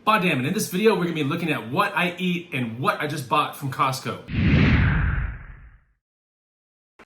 BODDAMN. In this video, we're gonna be looking at what I eat and what I just bought from Costco.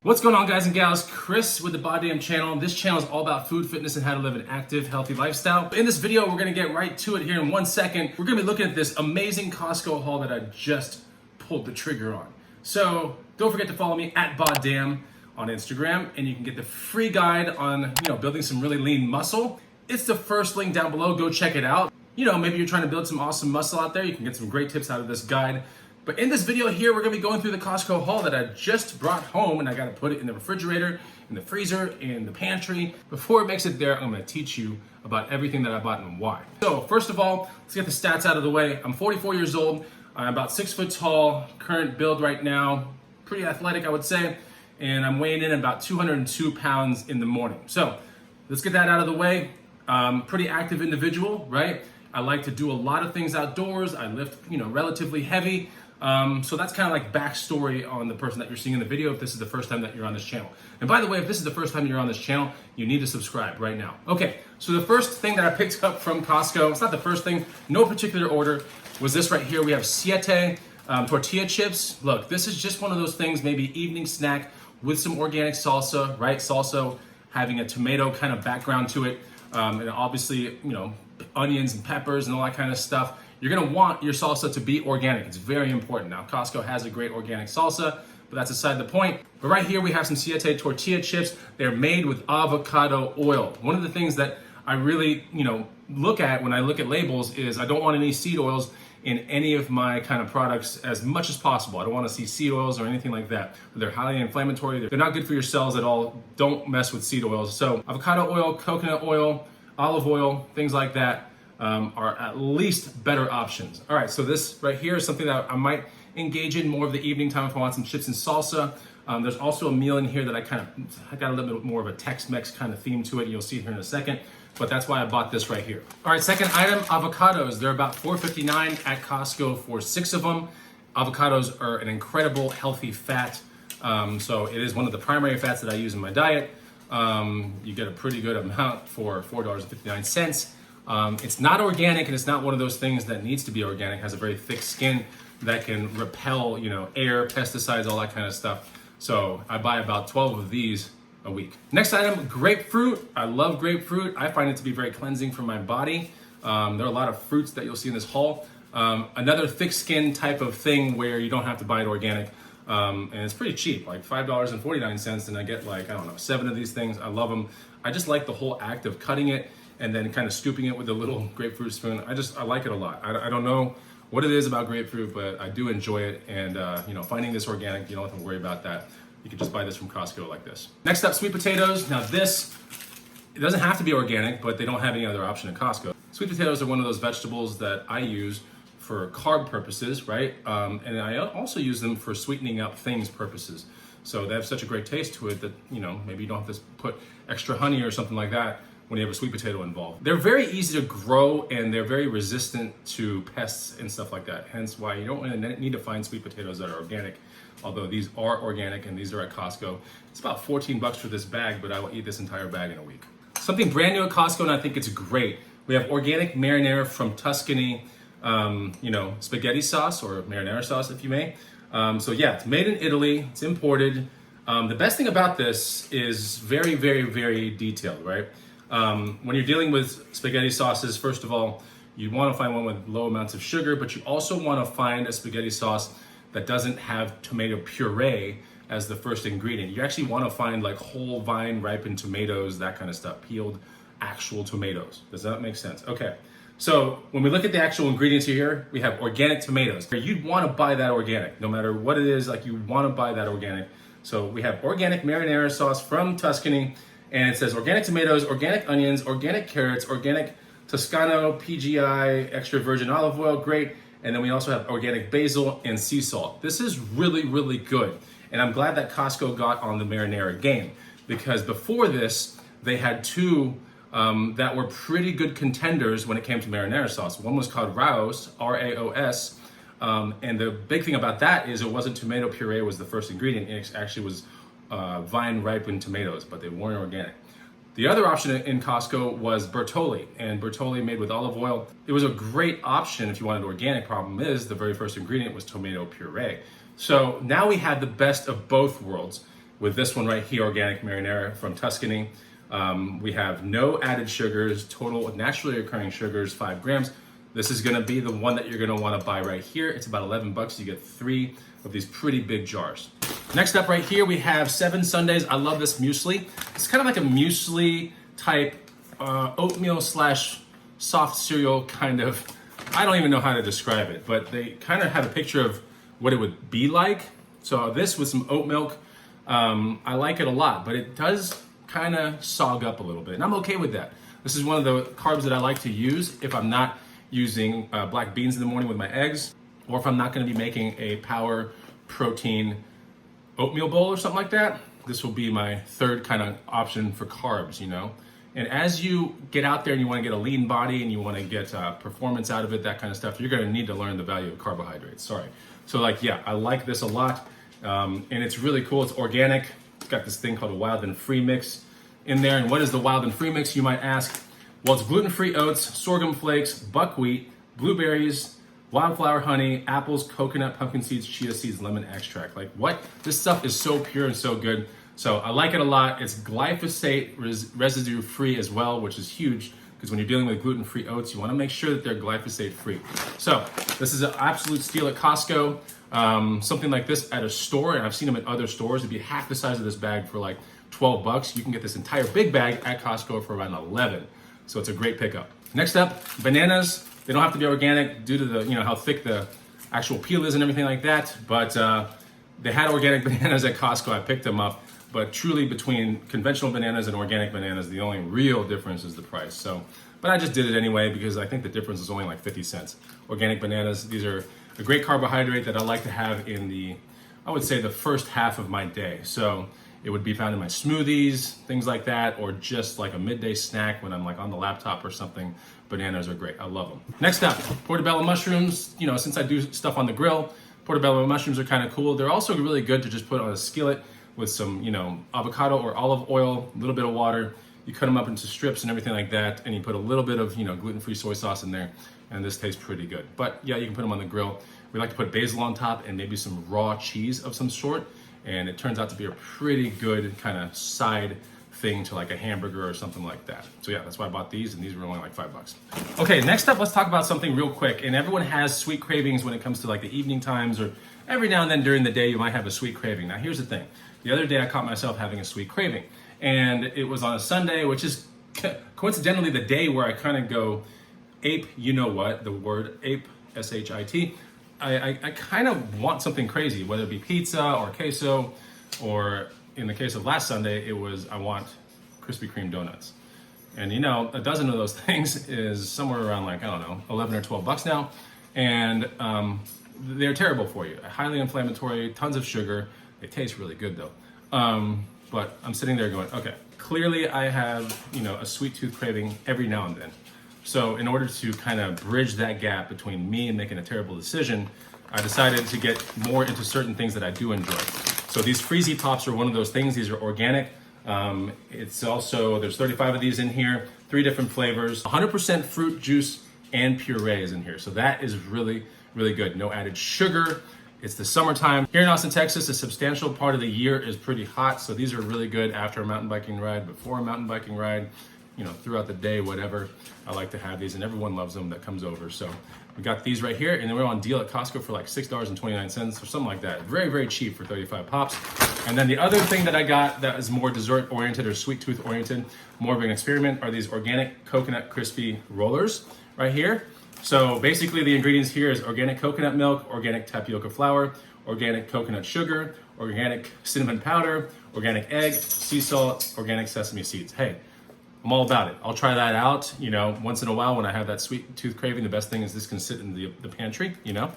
What's going on, guys and gals? Chris with the BODDAMN channel. This channel is all about food, fitness, and how to live an active, healthy lifestyle. In this video, we're gonna get right to it here in 1 second. We're gonna be looking at this amazing Costco haul that I just pulled the trigger on. So don't forget to follow me at BODDAMN on Instagram, and you can get the free guide on building some really lean muscle. It's the first link down below. Go check it out. Maybe you're trying to build some awesome muscle out there. You can get some great tips out of this guide. But in this video here, we're gonna be going through the Costco haul that I just brought home, and I gotta put it in the refrigerator, in the freezer, in the pantry. Before it makes it there, I'm gonna teach you about everything that I bought and why. So first of all, let's get the stats out of the way. I'm 44 years old. I'm about 6 foot tall, current build right now, pretty athletic, I would say. And I'm weighing in about 202 pounds in the morning. So let's get that out of the way. Pretty active individual, right? I like to do a lot of things outdoors. I lift, relatively heavy. So that's kind of like backstory on the person that you're seeing in the video if this is the first time that you're on this channel. And by the way, if this is the first time you're on this channel, you need to subscribe right now. Okay, so the first thing that I picked up from Costco, it's not the first thing, no particular order, was this right here. We have Siete tortilla chips. Look, this is just one of those things, maybe evening snack with some organic salsa, right? Salsa having a tomato kind of background to it. And obviously, onions and peppers and all that kind of stuff. You're gonna want your salsa to be organic. It's very important. Now, Costco has a great organic salsa, but that's aside the point. But right here, we have some Siete tortilla chips. They're made with avocado oil. One of the things that I really, look at when I look at labels is I don't want any seed oils in any of my kind of products as much as possible. I don't want to see seed oils or anything like that. They're highly inflammatory. They're not good for your cells at all. Don't mess with seed oils. So avocado oil, coconut oil, olive oil, things like that are at least better options. All right, so this right here is something that I might engage in more of the evening time if I want some chips and salsa. There's also a meal in here that I got a little bit more of a Tex-Mex kind of theme to it. You'll see it here in a second, but that's why I bought this right here. All right, second item, avocados. They're about $4.59 at Costco for 6 of them. Avocados are an incredible healthy fat. So it is one of the primary fats that I use in my diet. You get a pretty good amount for $4.59. It's not organic, and it's not one of those things that needs to be organic. It has a very thick skin that can repel, air, pesticides, all that kind of stuff. So I buy about 12 of these a week. Next item, grapefruit. I love grapefruit. I find it to be very cleansing for my body. There are a lot of fruits that you'll see in this haul. Another thick skin type of thing where you don't have to buy it organic. And it's pretty cheap, like $5.49, and I get 7 of these things. I love them. I just like the whole act of cutting it and then kind of scooping it with a little grapefruit spoon. I like it a lot. I don't know what it is about grapefruit, but I do enjoy it. And finding this organic, you don't have to worry about that. You can just buy this from Costco like this. Next up, sweet potatoes. Now this, it doesn't have to be organic, but they don't have any other option at Costco. Sweet potatoes are one of those vegetables that I use for carb purposes, right? And I also use them for sweetening up things purposes. So they have such a great taste to it that, maybe you don't have to put extra honey or something like that when you have a sweet potato involved. They're very easy to grow, and they're very resistant to pests and stuff like that. Hence why you don't really need to find sweet potatoes that are organic, although these are organic and these are at Costco. It's about 14 bucks for this bag, but I will eat this entire bag in a week. Something brand new at Costco, and I think it's great. We have organic marinara from Tuscany, spaghetti sauce, or marinara sauce, if you may. So yeah, it's made in Italy, it's imported. The best thing about this is very, very, very detailed, right? When you're dealing with spaghetti sauces, first of all, you want to find one with low amounts of sugar, but you also want to find a spaghetti sauce that doesn't have tomato puree as the first ingredient. You actually want to find like whole vine ripened tomatoes, that kind of stuff, peeled actual tomatoes. Does that make sense? Okay. So when we look at the actual ingredients here, we have organic tomatoes. You'd want to buy that organic, no matter what it is, you want to buy that organic. So we have organic marinara sauce from Tuscany, and it says organic tomatoes, organic onions, organic carrots, organic Toscano, PGI, extra virgin olive oil, great. And then we also have organic basil and sea salt. This is really, really good. And I'm glad that Costco got on the marinara game, because before this, they had 2 that were pretty good contenders when it came to marinara sauce. One was called Raos, R-A-O-S, and the big thing about that is it wasn't tomato puree was the first ingredient. It actually was vine ripened tomatoes, but they weren't organic. The other option in Costco was Bertolli, and Bertolli made with olive oil. It was a great option if you wanted organic. Problem is, the very first ingredient was tomato puree. So now we had the best of both worlds with this one right here, organic marinara from Tuscany. We have no added sugars, total naturally occurring sugars, 5 grams. This is gonna be the one that you're gonna wanna buy right here. It's about 11 bucks. You get 3 of these pretty big jars. Next up right here, we have 7 Sundays. I love this muesli. It's kind of like a muesli type oatmeal slash soft cereal kind of, I don't even know how to describe it, but they kind of have a picture of what it would be like. So this with some oat milk, I like it a lot, but it does kind of sog up a little bit, and I'm okay with that. This is one of the carbs that I like to use if I'm not using black beans in the morning with my eggs, or if I'm not gonna be making a power protein oatmeal bowl or something like that. This will be my third kind of option for carbs, you know? And as you get out there and you wanna get a lean body and you wanna get performance out of it, that kind of stuff, you're gonna need to learn the value of carbohydrates, sorry. So like, yeah, I like this a lot. And it's really cool, it's organic. It's got this thing called a wild and free mix in there. And what is the wild and free mix, you might ask? Well, it's gluten-free oats, sorghum flakes, buckwheat, blueberries, wildflower honey, apples, coconut, pumpkin seeds, chia seeds, lemon extract. Like what? This stuff is so pure and so good. So I like it a lot. It's glyphosate residue free as well, which is huge because when you're dealing with gluten-free oats, you want to make sure that they're glyphosate free. So this is an absolute steal at Costco. Something like this at a store, and I've seen them at other stores, it'd be half the size of this bag for like 12 bucks. You can get this entire big bag at Costco for around 11. So it's a great pickup. Next up, bananas. They don't have to be organic due to the, you know, how thick the actual peel is and everything like that. But they had organic bananas at Costco. I picked them up. But truly between conventional bananas and organic bananas, the only real difference is the price. So, but I just did it anyway because I think the difference is only like 50 cents. Organic bananas, these are a great carbohydrate that I like to have in the, I would say the first half of my day. So it would be found in my smoothies, things like that, or just like a midday snack when I'm like on the laptop or something. Bananas are great, I love them. Next up, portobello mushrooms. You know, since I do stuff on the grill, portobello mushrooms are kind of cool. They're also really good to just put on a skillet with some, you know, avocado or olive oil, a little bit of water. You cut them up into strips and everything like that, and you put a little bit of, you know, gluten-free soy sauce in there, and this tastes pretty good. But yeah, you can put them on the grill. We like to put basil on top and maybe some raw cheese of some sort, and it turns out to be a pretty good kind of side thing to like a hamburger or something like that. So yeah, that's why I bought these, and these were only like 5 bucks. Okay, next up, let's talk about something real quick. And everyone has sweet cravings when it comes to like the evening times, or every now and then during the day, you might have a sweet craving. Now here's the thing. The other day I caught myself having a sweet craving, and it was on a Sunday, which is coincidentally the day where I kind of go ape, you know what, the word ape, S-H-I-T. I kind of want something crazy, whether it be pizza or queso, or in the case of last Sunday, it was I want Krispy Kreme donuts. And you know, a dozen of those things is somewhere around like, I don't know, 11 or 12 bucks now. And they're terrible for you. Highly inflammatory, tons of sugar. They taste really good though. But I'm sitting there going, okay, clearly I have, you know, a sweet tooth craving every now and then. So in order to kind of bridge that gap between me and making a terrible decision, I decided to get more into certain things that I do enjoy. So these Freezy Pops are one of those things. These are organic. It's also, there's 35 of these in here, 3 different flavors, 100% fruit juice and puree is in here. So that is really, really good. No added sugar. It's the summertime. Here in Austin, Texas, a substantial part of the year is pretty hot. So these are really good after a mountain biking ride, before a mountain biking ride, you know, throughout the day, whatever. I like to have these, and everyone loves them that comes over. So we got these right here, and then we're on deal at Costco for like $6.29 or something like that. Very, very cheap for 35 pops. And then the other thing that I got that is more dessert oriented or sweet tooth oriented, more of an experiment, are these organic coconut crispy rollers right here. So basically the ingredients here is organic coconut milk, organic tapioca flour, organic coconut sugar, organic cinnamon powder, organic egg, sea salt, organic sesame seeds. Hey, I'm all about it. I'll try that out, you know, once in a while when I have that sweet tooth craving. The best thing is this can sit in the pantry, you know.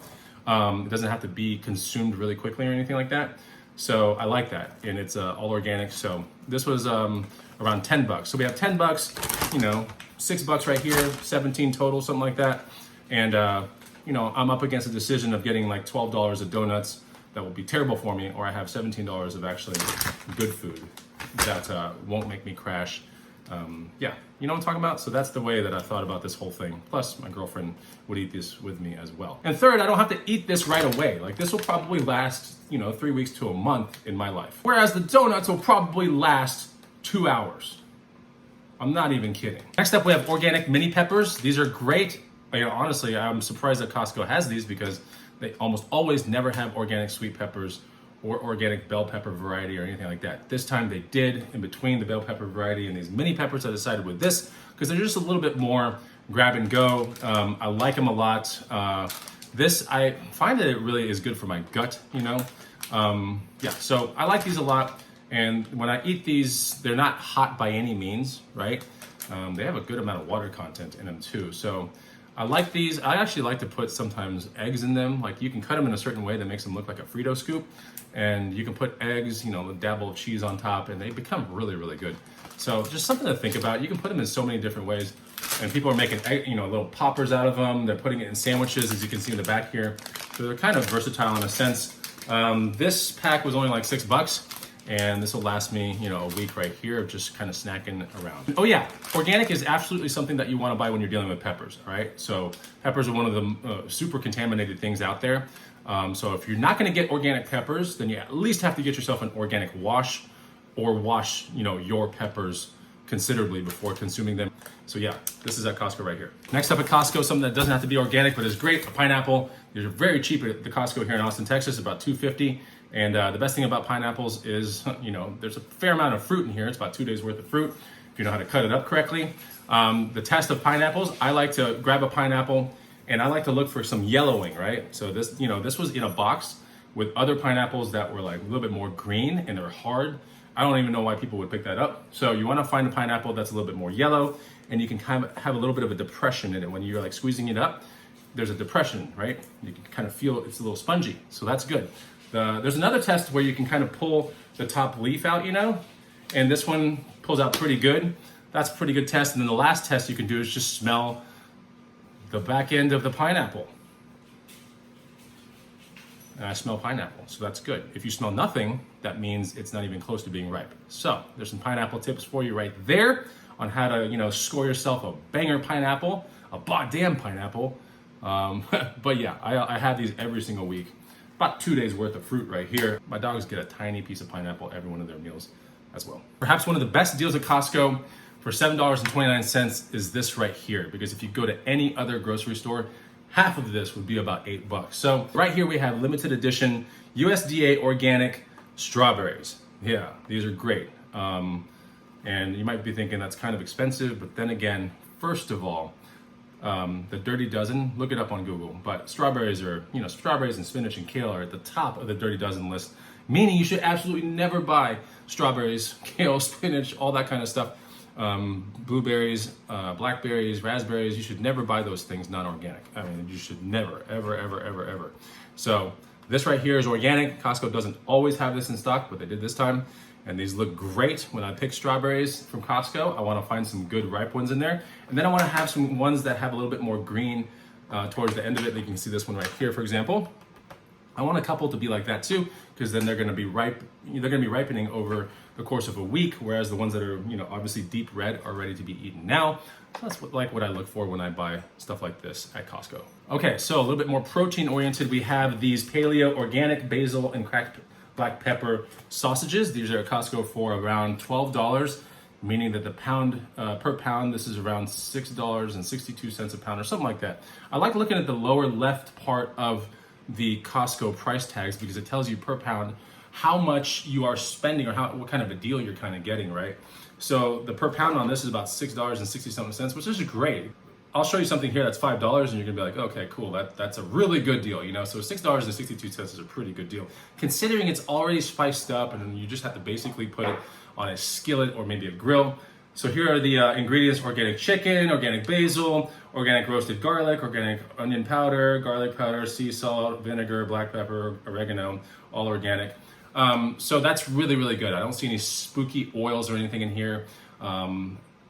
It doesn't have to be consumed really quickly or anything like that. So I like that, and it's all organic. So this was around 10 bucks. So we have 10 bucks, you know, 6 bucks right here, 17 total, something like that. And, you know, I'm up against a decision of getting like $12 of donuts that will be terrible for me, or I have $17 of actually good food that won't make me crash Yeah, you know what I'm talking about? So that's the way that I thought about this whole thing. Plus, my girlfriend would eat this with me as well. And third, I don't have to eat this right away. Like, this will probably last, 3 weeks to a month in my life. Whereas the donuts will probably last 2 hours. I'm not even kidding. Next up, we have organic mini peppers. These are great. Honestly, I'm surprised that Costco has these because they almost always never have organic sweet peppers or organic bell pepper variety or anything like that. This time they did. In between the bell pepper variety and these mini peppers, I decided with this because they're just a little bit more grab and go. I like them a lot. This, I find that it really is good for my gut, Yeah, so I like these a lot. And when I eat these, they're not hot by any means, right? They have a good amount of water content in them too. So I like these. I actually like to put sometimes eggs in them. Like, you can cut them in a certain way that makes them look like a Frito scoop. And you can put eggs, a dabble of cheese on top, and they become really, really good. So just something to think about. You can put them in so many different ways. And people are making, little poppers out of them. They're putting it in sandwiches, as you can see in the back here. So they're kind of versatile in a sense. This pack was only like $6. And this will last me, a week right here of just kind of snacking around. Oh yeah, organic is absolutely something that you want to buy when you're dealing with peppers, all right? So peppers are one of the super contaminated things out there. So if you're not going to get organic peppers, then you at least have to get yourself an organic wash or wash, your peppers considerably before consuming them. So yeah, this is at Costco right here. Next up at Costco, something that doesn't have to be organic, but is great, a pineapple. These are very cheap at the Costco here in Austin, Texas, about $2.50. And the best thing about pineapples is, there's a fair amount of fruit in here. It's about 2 days worth of fruit if you know how to cut it up correctly. The test of pineapples, I like to grab a pineapple and I like to look for some yellowing, right? So this, this was in a box with other pineapples that were like a little bit more green and they're hard. I don't even know why people would pick that up. So you want to find a pineapple that's a little bit more yellow and you can kind of have a little bit of a depression in it. When you're like squeezing it up, there's a depression, right? You can kind of feel it's a little spongy. So that's good. There's another test where you can kind of pull the top leaf out, and this one pulls out pretty good. That's a pretty good test. And then the last test you can do is just smell the back end of the pineapple. And I smell pineapple, so that's good. If you smell nothing, that means it's not even close to being ripe. So there's some pineapple tips for you right there on how to, score yourself a banger pineapple, a BODDAMN pineapple. But yeah, I have these every single week. About 2 days worth of fruit right here. My dogs get a tiny piece of pineapple every one of their meals as well. Perhaps one of the best deals at Costco for $7.29 is this right here, because if you go to any other grocery store, half of this would be about $8. So right here we have limited edition USDA organic strawberries. Yeah, these are great. And you might be thinking that's kind of expensive, but then again, first of all, the Dirty Dozen, look it up on Google, but strawberries are, strawberries and spinach and kale are at the top of the Dirty Dozen list, meaning you should absolutely never buy strawberries, kale, spinach, all that kind of stuff. Blueberries, blackberries, raspberries, you should never buy those things non-organic. I mean, you should never, ever, ever, ever, ever. So this right here is organic. Costco doesn't always have this in stock, but they did this time. And these look great. When I pick strawberries from Costco, I want to find some good ripe ones in there. And then I want to have some ones that have a little bit more green towards the end of it. You can see this one right here, for example. I want a couple to be like that too, because then they're going to be ripe. They're going to be ripening over the course of a week, whereas the ones that are, obviously deep red are ready to be eaten now. So that's what I look for when I buy stuff like this at Costco. Okay, so a little bit more protein oriented. We have these paleo organic basil and cracked black pepper sausages. These are at Costco for around $12, meaning that the pound per pound, this is around $6.62 a pound or something like that. I like looking at the lower left part of the Costco price tags because it tells you per pound how much you are spending or what kind of a deal you're kind of getting, right? So the per pound on this is about $6.60, which is great. I'll show you something here that's $5 and you're gonna be like, okay, cool, that's a really good deal, So $6.62 is a pretty good deal. Considering it's already spiced up and you just have to basically put it on a skillet or maybe a grill. So here are the ingredients: organic chicken, organic basil, organic roasted garlic, organic onion powder, garlic powder, sea salt, vinegar, black pepper, oregano, all organic. So that's really, really good. I don't see any spooky oils or anything in here.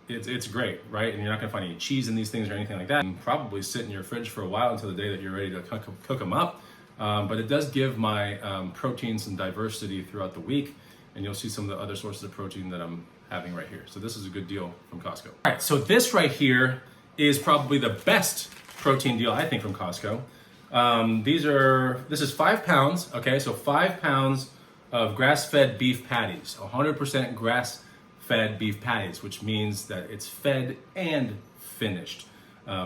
It's great, right? And you're not gonna find any cheese in these things or anything like that. And probably sit in your fridge for a while until the day that you're ready to cook them up. But it does give my protein some diversity throughout the week. And you'll see some of the other sources of protein that I'm having right here. So this is a good deal from Costco. All right, so this right here is probably the best protein deal I think from Costco. This is 5 pounds, okay? So 5 pounds of grass-fed beef patties, 100% grass-fed beef patties, which means that it's fed and finished.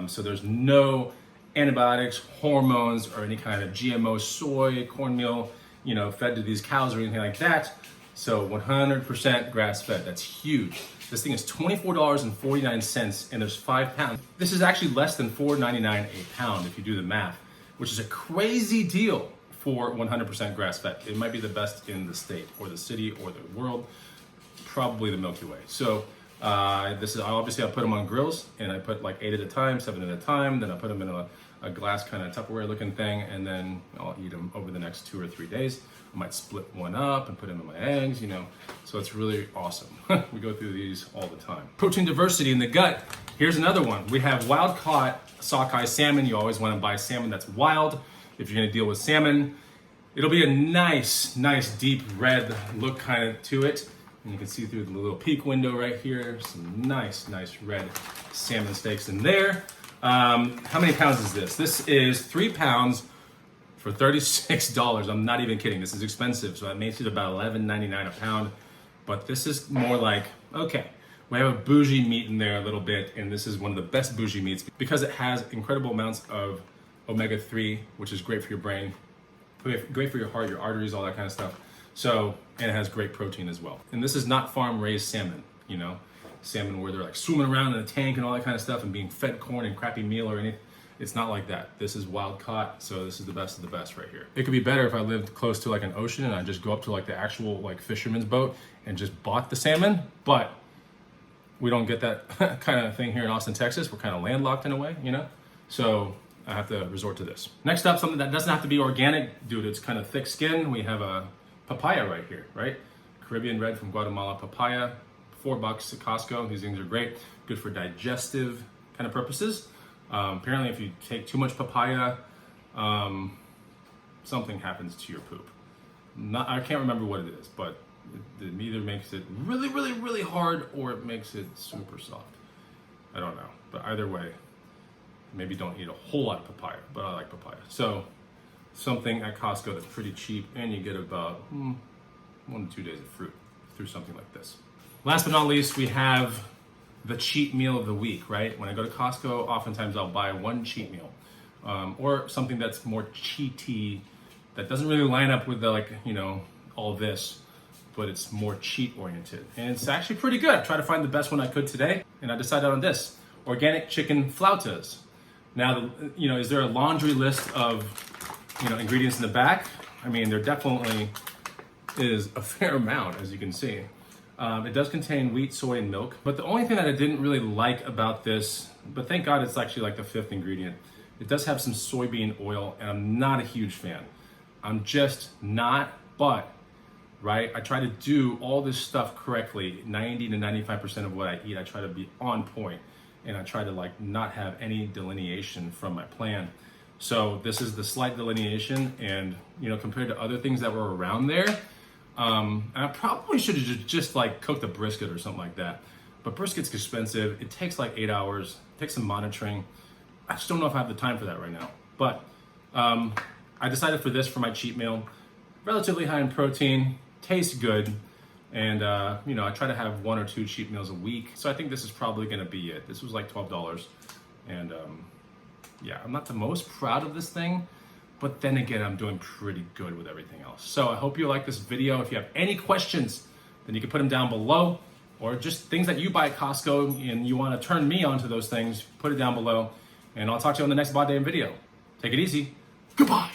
So there's no antibiotics, hormones, or any kind of GMO soy, cornmeal, fed to these cows or anything like that. So 100% grass-fed, that's huge. This thing is $24.49 and there's 5 pounds. This is actually less than $4.99 a pound if you do the math, which is a crazy deal for 100% grass-fed. It might be the best in the state or the city or the world, probably the Milky Way. So this is obviously I put them on grills and I put like 8 at a time, 7 at a time. Then I put them in a glass kind of Tupperware looking thing, and then I'll eat them over the next 2 or 3 days. I might split one up and put them in my eggs, So it's really awesome. We go through these all the time. Protein diversity in the gut. Here's another one. We have wild caught sockeye salmon. You always want to buy salmon that's wild if you're going to deal with salmon. It'll be a nice deep red look kind of to it. And you can see through the little peek window right here, some nice red salmon steaks in there. How many pounds is this? This is 3 pounds for $36. I'm not even kidding. This is expensive, so that makes it about $11.99 a pound. But this is more like, okay, we have a bougie meat in there a little bit, and this is one of the best bougie meats because it has incredible amounts of omega-3, which is great for your brain, great for your heart, your arteries, all that kind of stuff. So, and it has great protein as well. And this is not farm-raised salmon, salmon where they're like swimming around in a tank and all that kind of stuff and being fed corn and crappy meal or anything. It's not like that. This is wild caught, so this is the best of the best right here. It could be better if I lived close to like an ocean and I just go up to like the actual like fisherman's boat and just bought the salmon, but we don't get that kind of thing here in Austin, Texas. We're kind of landlocked in a way, So I have to resort to this. Next up, something that doesn't have to be organic due to its kind of thick skin. We have a papaya right here, right? Caribbean red from Guatemala papaya, $4 at Costco. These things are great, good for digestive kind of purposes. Apparently, if you take too much papaya, something happens to your poop. I can't remember what it is, but it either makes it really hard or it makes it super soft. I don't know, but either way, maybe don't eat a whole lot of papaya, but I like papaya. So something at Costco that's pretty cheap, and you get about 1 to 2 days of fruit through something like this. Last but not least, we have the cheat meal of the week, right? When I go to Costco, oftentimes I'll buy one cheat meal or something that's more cheaty, that doesn't really line up with the all this, but it's more cheat oriented. And it's actually pretty good. I tried to find the best one I could today, and I decided on this, organic chicken flautas. Now, is there a laundry list of, ingredients in the back? I mean, there definitely is a fair amount, as you can see. It does contain wheat, soy, and milk. But the only thing that I didn't really like about this, but thank God it's actually like the 5th ingredient, it does have some soybean oil, and I'm not a huge fan. I'm just not, but, right, I try to do all this stuff correctly. 90 to 95% of what I eat, I try to be on point, and I try to not have any delineation from my plan. So this is the slight delineation, and compared to other things that were around there, I probably should have just cooked a brisket or something like that. But brisket's expensive. It takes 8 hours. It takes some monitoring. I just don't know if I have the time for that right now. But I decided for this for my cheat meal. Relatively high in protein, tastes good, and I try to have 1 or 2 cheat meals a week. So I think this is probably going to be it. This was like $12, and yeah, I'm not the most proud of this thing. But then again, I'm doing pretty good with everything else. So I hope you like this video. If you have any questions, then you can put them down below, or just things that you buy at Costco and you want to turn me onto those things, put it down below. And I'll talk to you on the next BODDAMN video. Take it easy. Goodbye.